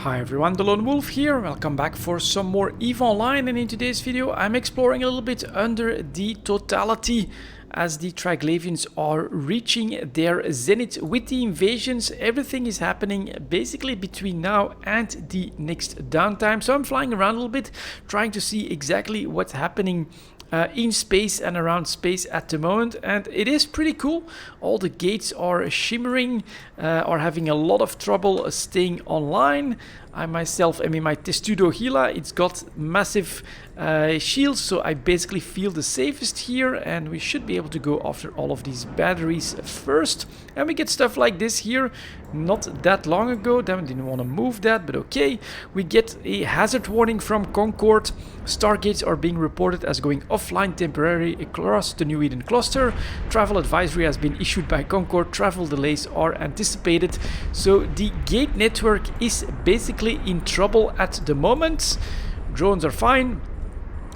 Hi everyone, delonewolf here. Welcome back for some more EVE Online, and in today's video I'm exploring a little bit under the Totality as the Triglavians are reaching their zenith with the invasions. Everything is happening basically between now and the next downtime, so I'm flying around a little bit trying to see exactly what's happening in space and around space at the moment, and it is pretty cool. All the gates are shimmering, are having a lot of trouble staying online. I myself am in my testudo Gila. It's got massive shields, so I basically feel the safest here, and we should be able to go after all of these batteries first. And we get stuff like this here not that long ago. Damn, didn't want to move that, but okay. We get a hazard warning from Concord. Stargates are being reported as going offline temporarily across the New Eden cluster. Travel advisory has been issued by Concord. Travel delays are anticipated. So the gate network is basically in trouble at the moment. Drones are fine.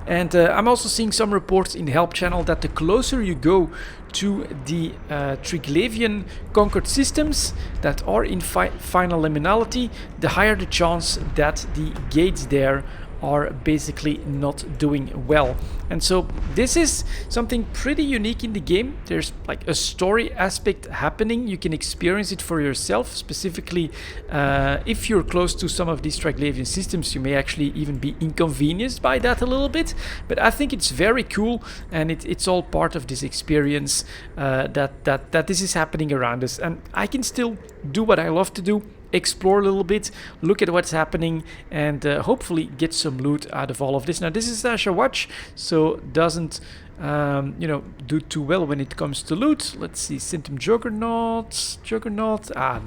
And I'm also seeing some reports in the help channel that the closer you go to the Triglavian conquered systems that are in final liminality, the higher the chance that the gates there are basically not doing well. And so this is something pretty unique in the game. There's like a story aspect happening. You can experience it for yourself. Specifically, if you're close to some of these Triglavian systems, you may actually even be inconvenienced by that a little bit. But I think it's very cool, and it's all part of this experience that this is happening around us. And I can still do what I love to do. Explore a little bit, look at what's happening, and hopefully get some loot out of all of this. Now this is Sasha watch, so doesn't do too well when it comes to loot. Let's see, Symptom Juggernaut.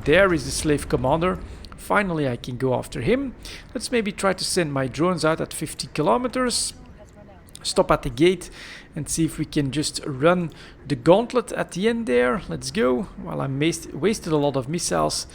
There is the slave commander. Finally I can go after him. Let's maybe try to send my drones out at 50 kilometers. Stop at the gate and see if we can just run the gauntlet at the end there. Let's go. Well, I wasted a lot of missiles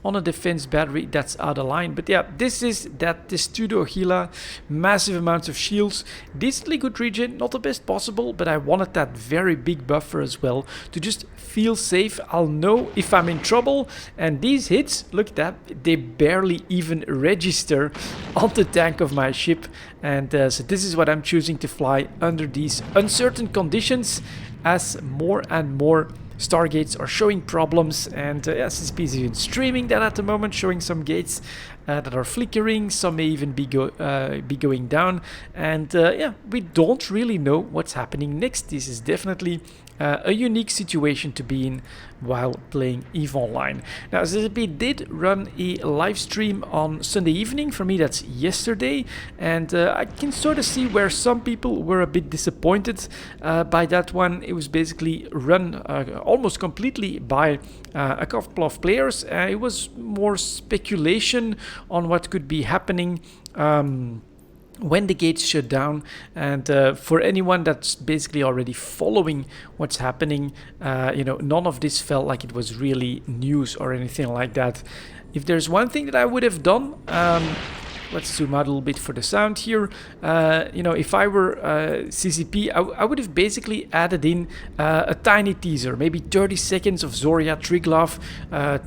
on a defense battery that's out of line. But yeah, this is that testudo Gila. Massive amounts of shields. Decently good regen, not the best possible, but I wanted that very big buffer as well to just feel safe. I'll know if I'm in trouble. And these hits, look at that, they barely even register on the tank of my ship. And so this is what I'm choosing to fly under these uncertain conditions, as more and more Stargates are showing problems, and SSP is even streaming that at the moment, showing some gates that are flickering. Some may even be going down, and yeah, we don't really know what's happening next. This is definitely a unique situation to be in while playing EVE Online. Now, SSP did run a live stream on Sunday evening. For me, that's yesterday, and I can sort of see where some people were a bit disappointed by that one. It was basically run almost completely by a couple of players. It was more speculation on what could be happening when the gates shut down, and for anyone that's basically already following what's happening, none of this felt like it was really news or anything like that. If there's one thing that I would have done, let's zoom out a little bit for the sound here. If I were CCP, I would have basically added in a tiny teaser, maybe 30 seconds of Zoria Triglav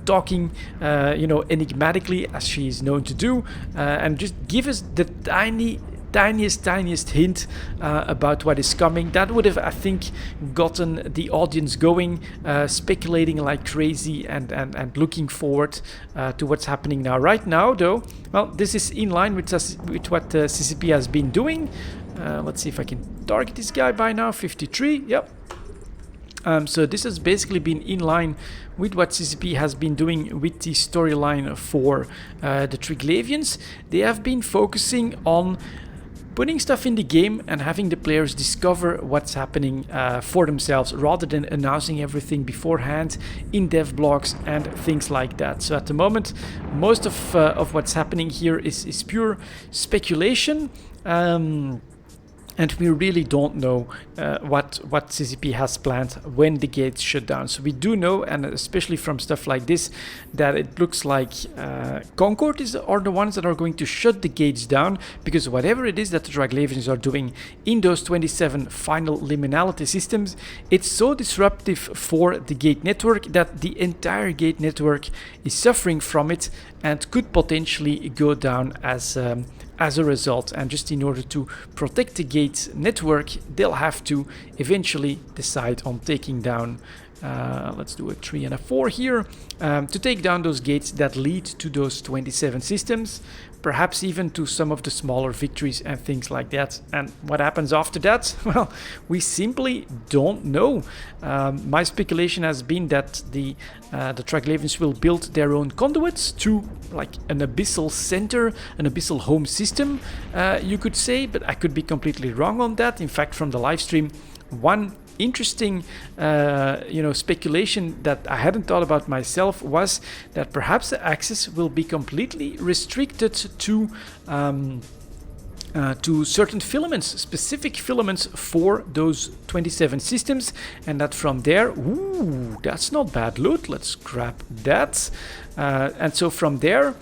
talking, enigmatically, as she is known to do, and just give us the tiniest hint about what is coming. That would have, I think, gotten the audience going, speculating like crazy, and looking forward to what's happening now. Right now, though, well, this is in line with what CCP has been doing. Let's see if I can target this guy by now. 53, yep. So this has basically been in line with what CCP has been doing with the storyline for the Triglavians. They have been focusing on putting stuff in the game and having the players discover what's happening for themselves, rather than announcing everything beforehand in dev blogs and things like that. So at the moment, most of what's happening here is pure speculation. And we really don't know what CCP has planned when the gates shut down. So we do know, and especially from stuff like this, that it looks like Concord are the ones that are going to shut the gates down, because whatever it is that the Draglavians are doing in those 27 final liminality systems, it's so disruptive for the gate network that the entire gate network is suffering from it and could potentially go down as a result. And just in order to protect the gate network, they'll have to eventually decide on taking down, let's do a 3 and a 4 here, to take down those gates that lead to those 27 systems, perhaps even to some of the smaller victories and things like that. And what happens after that? Well, we simply don't know. My speculation has been that the Draglavians will build their own conduits to like an abyssal center, an abyssal home system, you could say, but I could be completely wrong on that. In fact, from the live stream, one interesting speculation that I hadn't thought about myself was that perhaps the access will be completely restricted to certain filaments, specific filaments for those 27 systems, and that from there, ooh, that's not bad loot, let's grab that. And so from there,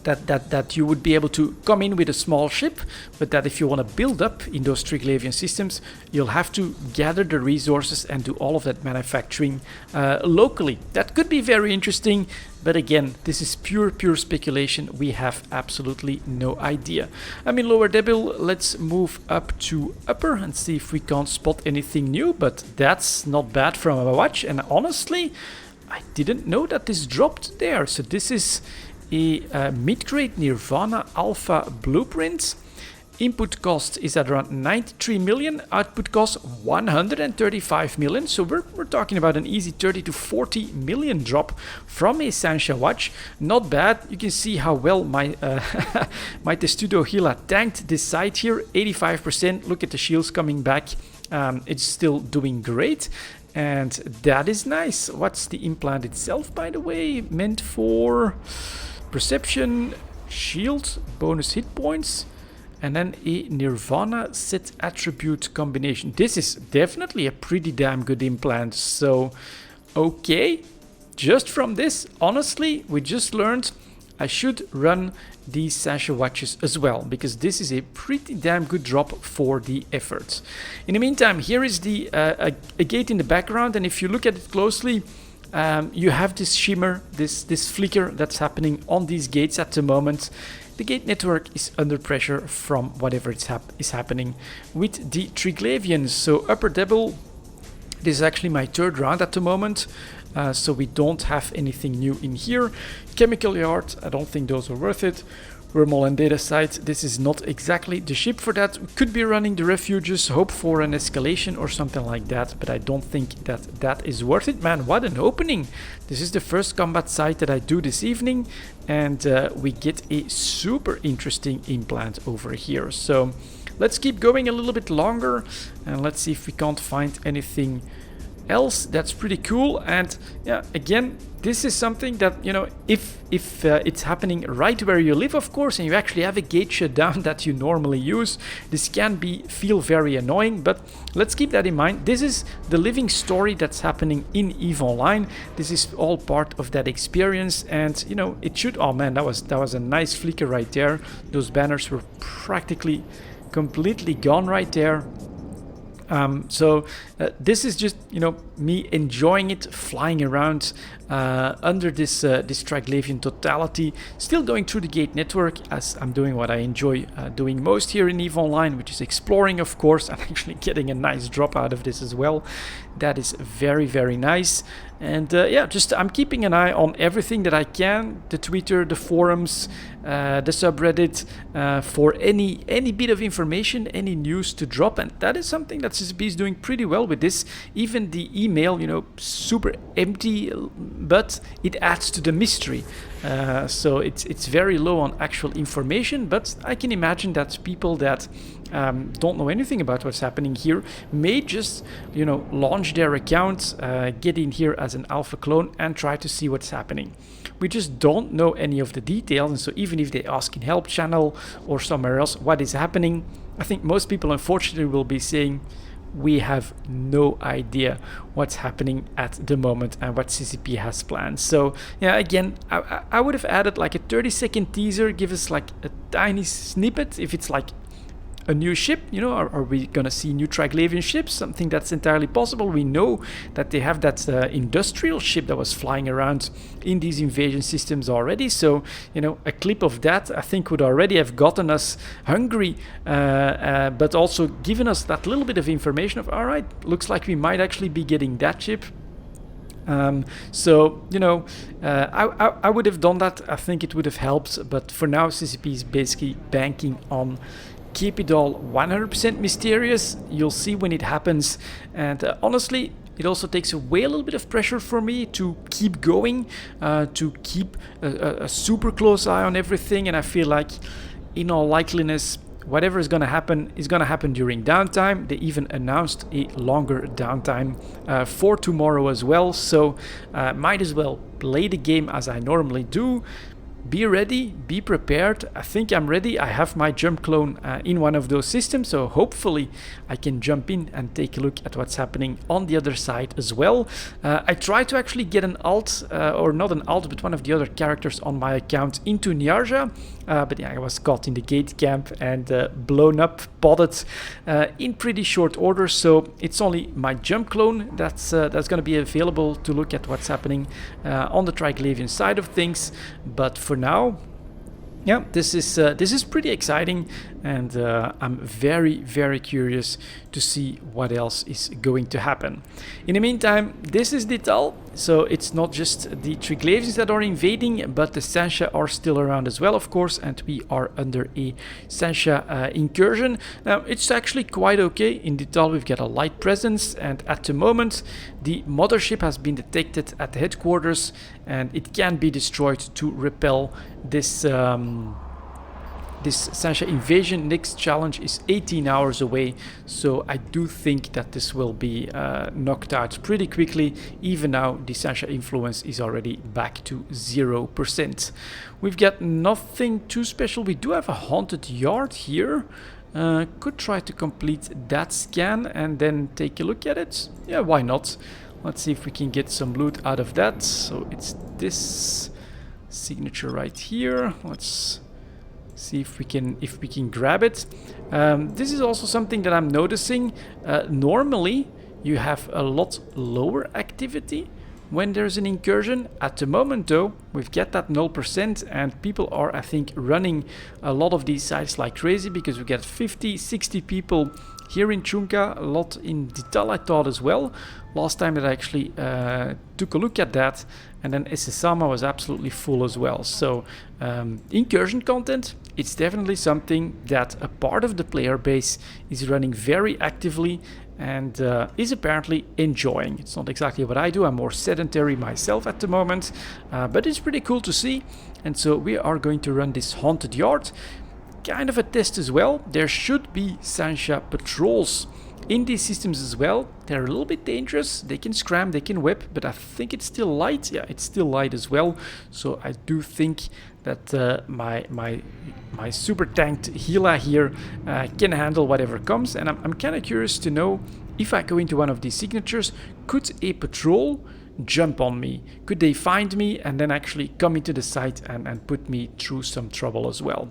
that you would be able to come in with a small ship, but that if you want to build up in those Draglavian systems, you'll have to gather the resources and do all of that manufacturing locally. That could be very interesting, but again, this is pure speculation. We have absolutely no idea. I'm in lower Debil. Let's move up to upper and see if we can't spot anything new, but that's not bad from a watch. And honestly, I didn't know that this dropped there. So this is a mid-grade Nirvana Alpha blueprint. Input cost is at around 93 million, output cost 135 million. So we're talking about an easy 30 to 40 million drop from a Sansha watch. Not bad. You can see how well my my testudo Gila tanked this side here, 85%. Look at the shields coming back. It's still doing great. And that is nice. What's the implant itself, by the way? Meant for perception, shield, bonus hit points, and then a Nirvana set attribute combination. This is definitely a pretty damn good implant. So, okay, just from this, honestly, we just learned I should run these Sasha watches as well, because this is a pretty damn good drop for the efforts. In the meantime, here is the a gate in the background, and if you look at it closely, you have this shimmer, this flicker that's happening on these gates at the moment. The gate network is under pressure from whatever is happening with the Draglavians. So upper Debil, this is actually my third round at the moment. So we don't have anything new in here. Chemical Yard, I don't think those are worth it. Wormhole and Data Site, this is not exactly the ship for that. We could be running the Refuges, hope for an escalation or something like that, but I don't think that is worth it. Man, what an opening! This is the first combat site that I do this evening, and we get a super interesting implant over here. So let's keep going a little bit longer, and let's see if we can't find anything else that's pretty cool. And yeah, again, this is something that, you know, if it's happening right where you live, of course, and you actually have a gate shutdown that you normally use, this can feel very annoying, but let's keep that in mind. This is the living story that's happening in EVE Online. This is all part of that experience, and you know, it should, oh man, that was a nice flicker right there. Those banners were practically completely gone right there. So this is just, you know, me enjoying it, flying around under this Draglavian Totality, still going through the gate network as I'm doing what I enjoy doing most here in EVE Online, which is exploring, of course, and actually getting a nice drop out of this as well. That is very, very nice. And yeah, just I'm keeping an eye on everything that I can, the Twitter, the forums, the subreddit, for any bit of information, any news to drop. And that is something that CCP is doing pretty well with this. Even the email, you know, super empty, but it adds to the mystery. So it's very low on actual information, but I can imagine that people that don't know anything about what's happening here may just, you know, launch their account, get in here as an alpha clone and try to see what's happening. We just don't know any of the details, and so even if they ask in help channel or somewhere else what is happening, I think most people unfortunately will be saying we have no idea what's happening at the moment and what CCP has planned. So yeah, again, I would have added like a 30-second teaser, give us like a tiny snippet if it's like a new ship, you know, are we gonna see new Triglavian ships? Something that's entirely possible. We know that they have that industrial ship that was flying around in these invasion systems already, so you know, a clip of that I think would already have gotten us hungry, but also given us that little bit of information of, all right, looks like we might actually be getting that ship. So you know, I would have done that. I think it would have helped, but for now CCP is basically banking on keep it all 100% mysterious. You'll see when it happens, and honestly it also takes away a little bit of pressure for me to keep going, to keep a super close eye on everything, and I feel like in all likeliness whatever is going to happen during downtime. They even announced a longer downtime for tomorrow as well, so might as well play the game as I normally do. Be ready, be prepared. I think I'm ready. I have my jump clone in one of those systems, so hopefully I can jump in and take a look at what's happening on the other side as well. I tried to actually get an alt, or not an alt, but one of the other characters on my account into Nyarja, but yeah, I was caught in the gate camp and blown up, potted in pretty short order, so it's only my jump clone that's going to be available to look at what's happening on the Triglavian side of things. But for now, yeah, this is pretty exciting, and I'm very curious to see what else is going to happen. In the meantime, this is Dital, so it's not just the Triglavians that are invading, but the Sasha are still around as well, of course, and we are under a Sasha incursion. Now, it's actually quite okay. In Dital, we've got a light presence, and at the moment, the mothership has been detected at the headquarters, and it can be destroyed to repel this this Sasha invasion. Next challenge is 18 hours away, so I do think that this will be knocked out pretty quickly. Even now, the Sasha influence is already back to 0%. We've got nothing too special. We do have a haunted yard here. Could try to complete that scan and then take a look at it. Yeah, why not? Let's see if we can get some loot out of that. So it's this signature right here. Let's see if we can grab it. This is also something that I'm noticing. Normally you have a lot lower activity when there's an incursion. At the moment though, we've got that 0%, and people are, I think, running a lot of these sites like crazy, because we get 50-60 people here in Chunka, a lot in Dital I thought as well, last time that I actually took a look at that, and then Esesama was absolutely full as well. So incursion content, it's definitely something that a part of the player base is running very actively and is apparently enjoying. It's not exactly what I do. I'm more sedentary myself at the moment, but it's pretty cool to see. And so we are going to run this haunted yard, kind of a test as well. There should be Sasha patrols in these systems as well. They're a little bit dangerous. They can scram, they can whip, but I think it's still light. Yeah, it's still light as well. So I do think that my super tanked Gila here can handle whatever comes. And I'm kind of curious to know, if I go into one of these signatures, could a patrol jump on me? Could they find me and then actually come into the site and put me through some trouble as well?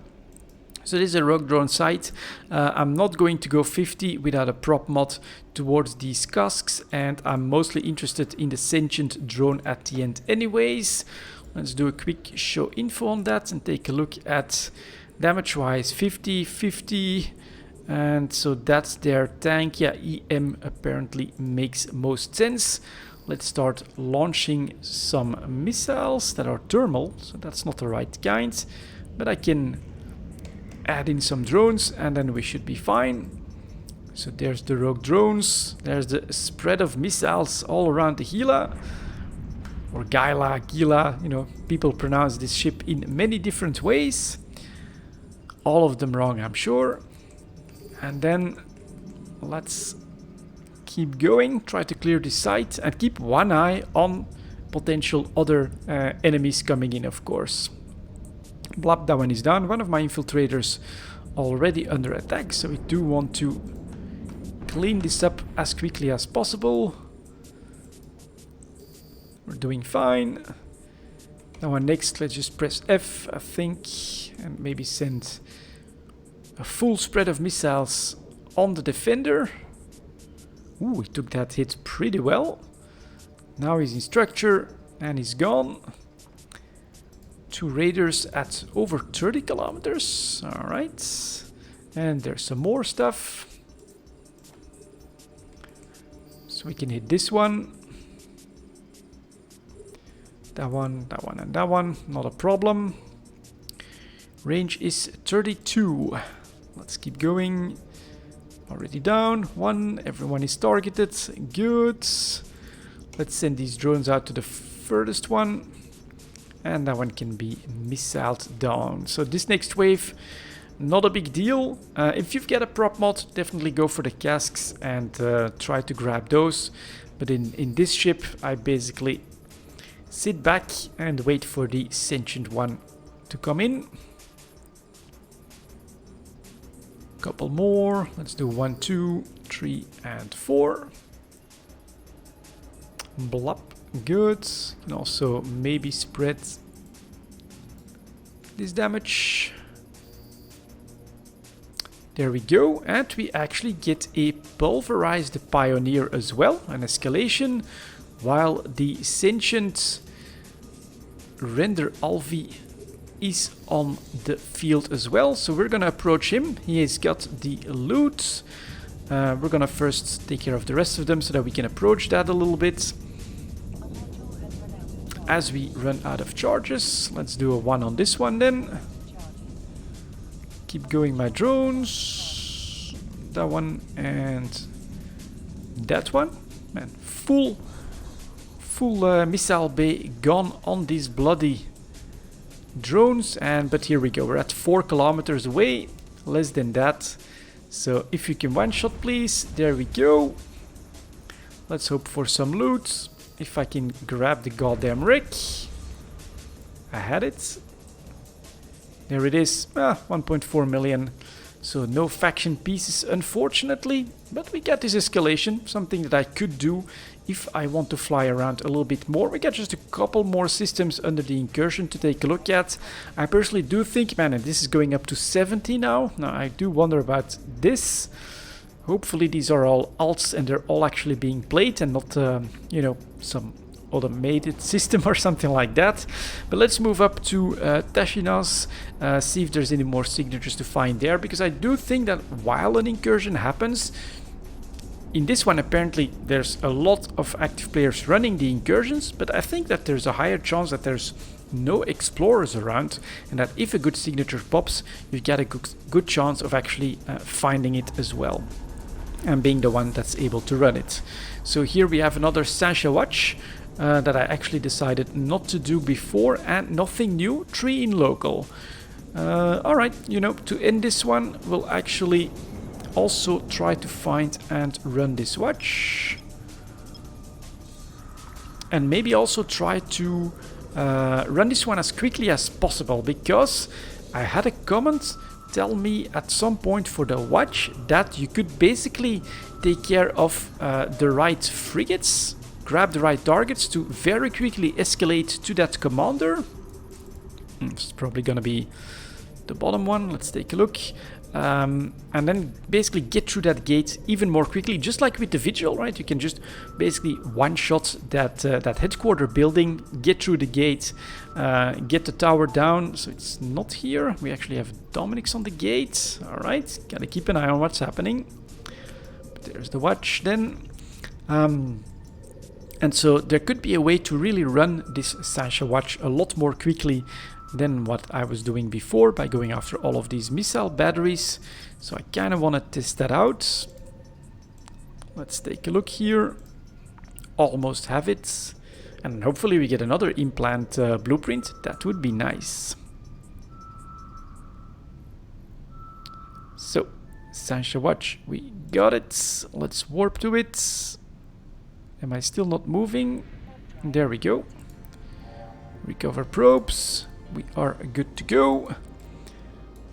So this is a rogue drone site. I'm not going to go 50 without a prop mod towards these casks, and I'm mostly interested in the sentient drone at the end anyways. Let's do a quick show info on that and take a look at damage wise. 50, 50, and so that's their tank. Yeah, EM apparently makes most sense. Let's start launching some missiles that are thermal, so that's not the right kind, but I can add in some drones and then we should be fine. So there's the rogue drones, there's the spread of missiles all around the Gila. or Gila, you know, people pronounce this ship in many different ways. All of them wrong, I'm sure. And then let's keep going, try to clear this site, and keep one eye on potential other enemies coming in, of course. Blap, that one is down. One of my infiltrators already under attack, so we do want to clean this up as quickly as possible. We're doing fine. Now next, let's just press F, I think, and maybe send a full spread of missiles on the defender. Ooh, he took that hit pretty well. Now he's in structure and he's gone. 2 raiders at over 30 kilometers. Alright. And there's some more stuff. So we can hit this one. That one, and that one. Not a problem. Range is 32. Let's keep going. Already down. 1. Everyone is targeted. Good. Let's send these drones out to the furthest one. And that one can be missiled down. So this next wave, not a big deal. If you've got a prop mod, definitely go for the casks and try to grab those. But in this ship, I basically sit back and wait for the sentient one to come in. Couple more. Let's do 1, 2, 3, and 4. Blop. Good. Can also maybe spread this damage. There we go. And we actually get a pulverized pioneer as well. An escalation. While the sentient render Alvi is on the field as well. So we're gonna approach him. He has got the loot. We're gonna first take care of the rest of them so that we can approach that a little bit. As we run out of charges, let's do a 1 on this one then. Keep going my drones. That one and that one. Man, full missile bay gone on these bloody drones. But here we go. We're at 4 kilometers away. Less than that. So if you can one shot, please. There we go. Let's hope for some loot. If I can grab the goddamn wreck. I had it. There it is. 1.4 million. So no faction pieces, unfortunately. But we get this escalation. Something that I could do if I want to fly around a little bit more. We got just a couple more systems under the incursion to take a look at. I personally do think, man, and this is going up to 70 now. Now I do wonder about this. Hopefully these are all alts and they're all actually being played and not, you know, some automated system or something like that. But let's move up to Tashinas, see if there's any more signatures to find there, because I do think that while an incursion happens, in this one apparently there's a lot of active players running the incursions, but I think that there's a higher chance that there's no explorers around, and that if a good signature pops, you've got a good chance of actually finding it as well and being the one that's able to run it. So here we have another Sasha watch that I actually decided not to do before, and nothing new, 3 in local. Alright, you know, to end this one, we'll actually also try to find and run this watch. And maybe also try to run this one as quickly as possible, because I had a comment tell me at some point for the watch that you could basically take care of the right frigates, grab the right targets to very quickly escalate to that commander. It's probably gonna be the bottom one. Let's take a look. And then basically get through that gate even more quickly, just like with the Vigil, right? You can just basically one-shot that headquarter building, get through the gate, get the tower down. So it's not here. We actually have Dominic's on the gate. All right, gotta keep an eye on what's happening. But there's the watch then. And so there could be a way to really run this Sasha watch a lot more quickly than what I was doing before by going after all of these missile batteries. So I kind of want to test that out. Let's take a look here. Almost have it. And hopefully we get another implant blueprint. That would be nice. So, Sasha watch, we got it. Let's warp to it. Am I still not moving? There we go. Recover probes. We are good to go.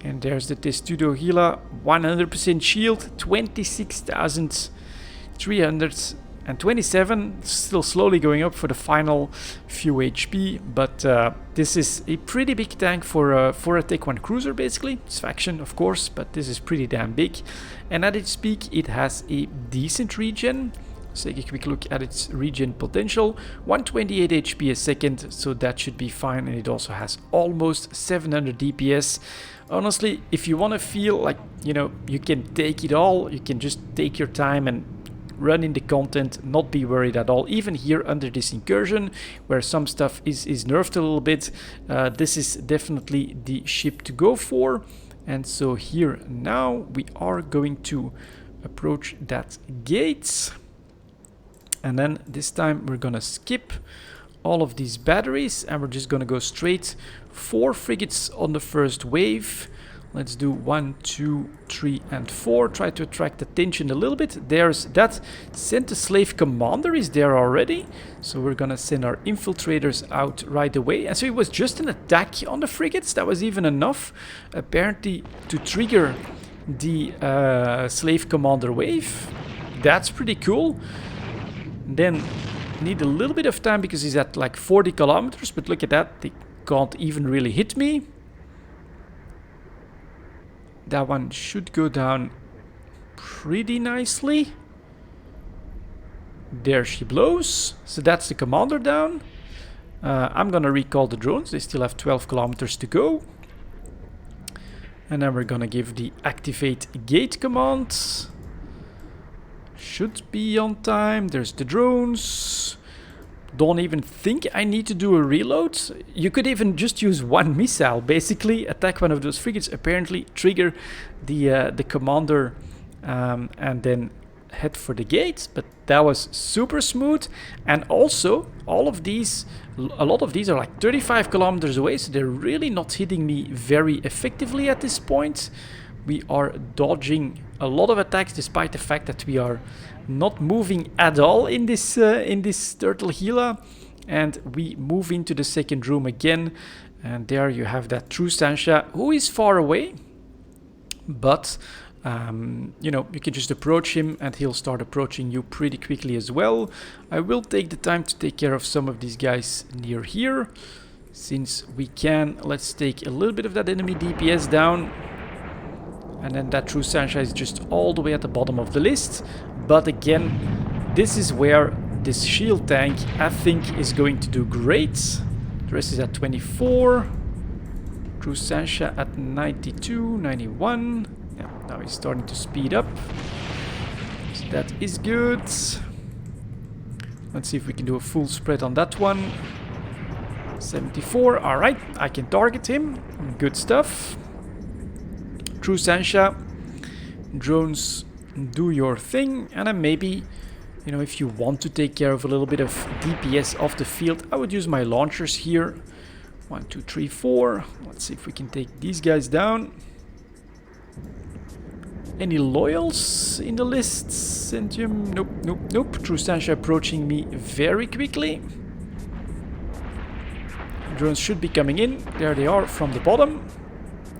And there's the testudo Gila. 100% shield. 26,327. Still slowly going up for the final few HP. But this is a pretty big tank for a Tech 1 cruiser, basically. It's faction, of course, but this is pretty damn big. And at its peak, it has a decent regen. Let's take a quick look at its regen potential. 128 HP a second, so that should be fine. And it also has almost 700 DPS. Honestly, if you want to feel like, you know, you can take it all, you can just take your time and run in the content, not be worried at all. Even here under this incursion, where some stuff is nerfed a little bit, this is definitely the ship to go for. And so here now we are going to approach that gate. And then this time we're gonna skip all of these batteries and we're just gonna go straight 4 frigates on the first wave. Let's do 1, 2, 3, and 4. Try to attract attention a little bit. There's that. Sent a slave commander is there already. So we're gonna send our infiltrators out right away. And so it was just an attack on the frigates. That was even enough, apparently, to trigger the slave commander wave. That's pretty cool. Then need a little bit of time because he's at like 40 kilometers. But look at that. They can't even really hit me. That one should go down pretty nicely. There she blows. So that's the commander down. I'm gonna recall the drones. They still have 12 kilometers to go. And then we're gonna give the activate gate command. Should be on time. There's the drones. Don't even think I need to do a reload. You could even just use one missile, basically attack one of those frigates, apparently trigger the commander, and then head for the gate. But that was super smooth. And also all of these, a lot of these are like 35 kilometers away, so they're really not hitting me very effectively at this point. We are dodging a lot of attacks despite the fact that we are not moving at all in this turtle Gila. And we move into the second room again, and there you have that true Sasha, who is far away, but you know, you can just approach him and he'll start approaching you pretty quickly as well. I will take the time to take care of some of these guys near here since we can. Let's take a little bit of that enemy DPS down. And then that true Sasha is just all the way at the bottom of the list. But again, this is where this shield tank, I think, is going to do great. The rest is at 24. True Sasha at 92, 91. Yeah, now he's starting to speed up. So that is good. Let's see if we can do a full spread on that one. 74. Alright, I can target him. Good stuff. True Sasha, drones, do your thing. And then maybe, you know, if you want to take care of a little bit of DPS off the field, I would use my launchers here. 1, 2, 3, 4. Let's see if we can take these guys down. Any loyals in the list? Centium? Nope, nope, nope. True Sasha approaching me very quickly. Drones should be coming in. There they are from the bottom.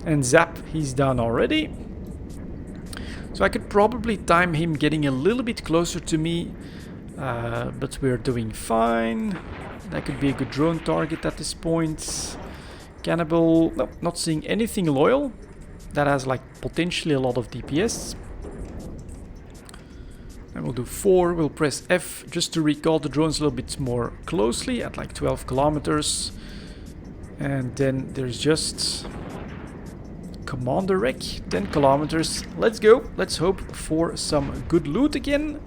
And zap, he's down already. So I could probably time him getting a little bit closer to me. But we're doing fine. That could be a good drone target at this point. Cannibal, nope, not seeing anything loyal. That has like potentially a lot of DPS. And we'll do 4. We'll press F just to recall the drones a little bit more closely at like 12 kilometers. And then there's just Commander wreck, 10 kilometers. Let's go. Let's hope for some good loot again.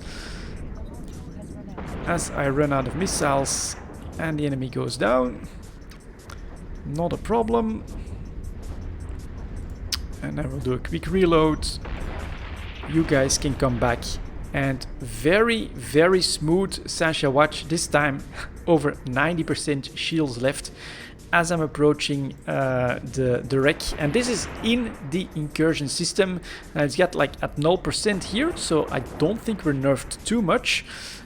As I run out of missiles and the enemy goes down. Not a problem. And then we'll do a quick reload. You guys can come back. And very, very smooth Sasha watch. This time over 90% shields left as I'm approaching the wreck, and this is in the incursion system. It's got like at 0% here, so I don't think we're nerfed too much.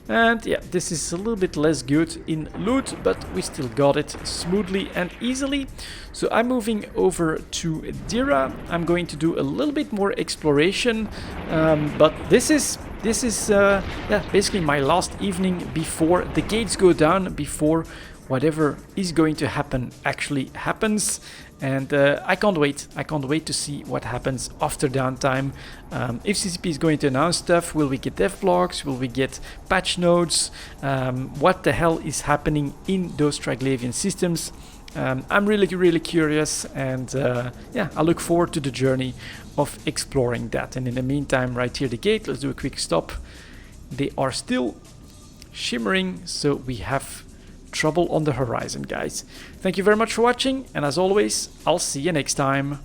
And yeah, this is a little bit less good in loot, but we still got it smoothly and easily. So I'm moving over to Dira. I'm going to do a little bit more exploration, but this is yeah, basically my last evening before the gates go down, before whatever is going to happen actually happens. And I can't wait. I can't wait to see what happens after downtime. If CCP is going to announce stuff, will we get devlogs? Will we get patch notes? What the hell is happening in those Triglavian systems? I'm really curious, and yeah, I look forward to the journey of exploring that. And in the meantime, right here the gate, let's do a quick stop. They are still shimmering, so we have trouble on the horizon, guys. Thank you very much for watching, and as always, I'll see you next time.